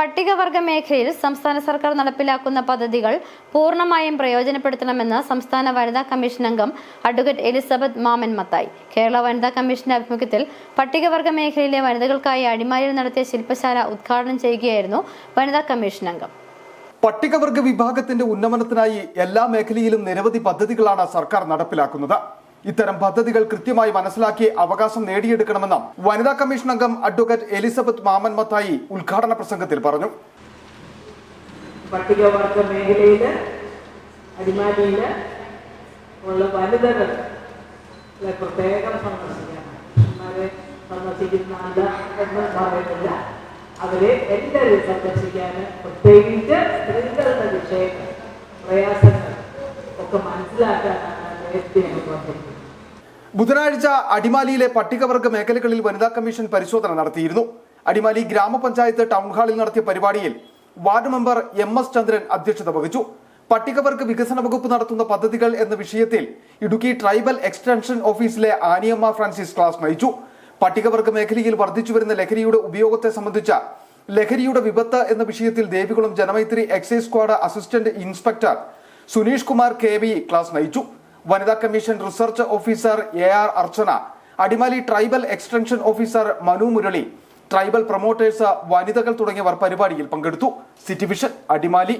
പട്ടികവർഗ മേഖലയിൽ സംസ്ഥാന സർക്കാർ നടപ്പിലാക്കുന്ന പദ്ധതികൾ പൂർണ്ണമായും പ്രയോജനപ്പെടുത്തണമെന്ന് സംസ്ഥാന വനിതാ കമ്മീഷൻ അംഗം അഡ്വക്കേറ്റ് എലിസബത്ത് മാമൻ മത്തായി. കേരള വനിതാ കമ്മീഷന്റെ ആഭിമുഖ്യത്തിൽ പട്ടികവർഗ മേഖലയിലെ വനിതകൾക്കായി അടിമാലിയിൽ നടത്തിയ ശില്പശാല ഉദ്ഘാടനം ചെയ്യുകയായിരുന്നു വനിതാ കമ്മീഷൻ അംഗം. പട്ടികവർഗ വിഭാഗത്തിന്റെ ഉന്നമനത്തിനായി എല്ലാ മേഖലയിലും നിരവധി പദ്ധതികളാണ് സർക്കാർ നടപ്പിലാക്കുന്നത്. ഇത്തരം പദ്ധതികൾ കൃത്യമായി മനസ്സിലാക്കി അവകാശം നേടിയെടുക്കണമെന്ന് വനിതാ കമ്മീഷൻ അംഗം അഡ്വക്കേറ്റ് എലിസബത്ത് മാമൻ മത്തായി ഉദ്ഘാടന പ്രസംഗത്തിൽ പറഞ്ഞു. പട്ടികവർഗ മേഖലയിൽ അടിമാലിയിൽ ഉള്ള വനിതകളെ പ്രത്യേകം സന്ദർശിക്കുന്നുണ്ട് എന്ന് പറയുന്നില്ല. അവരെ എല്ലാവരും സന്ദർശിക്കാൻ, പ്രത്യേകിച്ച് സ്ത്രീകളുടെ വിഷയങ്ങൾ, പ്രയാസങ്ങൾ ഒക്കെ മനസ്സിലാക്കാനാണ് ബുധനാഴ്ച അടിമാലിയിലെ പട്ടികവർഗ മേഖലകളിൽ വനിതാ കമ്മീഷൻ പരിശോധന നടത്തിയിരുന്നു. അടിമാലി ഗ്രാമപഞ്ചായത്ത് ടൗൺ ഹാളിൽ നടത്തിയ പരിപാടിയിൽ വാർഡ് മെമ്പർ MS ചന്ദ്രൻ അധ്യക്ഷത വഹിച്ചു. പട്ടികവർഗ വികസന വകുപ്പ് നടത്തുന്ന പദ്ധതികൾ എന്ന വിഷയത്തിൽ ഇടുക്കി ട്രൈബൽ എക്സ്റ്റൻഷൻ ഓഫീസിലെ ആനിയമ്മ ഫ്രാൻസിസ് ക്ലാസ് നയിച്ചു. പട്ടികവർഗ മേഖലയിൽ വർദ്ധിച്ചുവരുന്ന ലഹരിയുടെ ഉപയോഗത്തെ സംബന്ധിച്ച ലഹരിയുടെ വിപത്ത് എന്ന വിഷയത്തിൽ Devikulam Janamaithri excise squad assistant inspector Suneesh Kumar KV class നയിച്ചു. വനിതാ commission research officer AR Archana, Adimali tribal extension officer Manu Murali, tribal promoters, വനിതകൾ തുടങ്ങിയവർ പരിപാടിയിൽ പങ്കെടുത്തു. City vision, Adimali.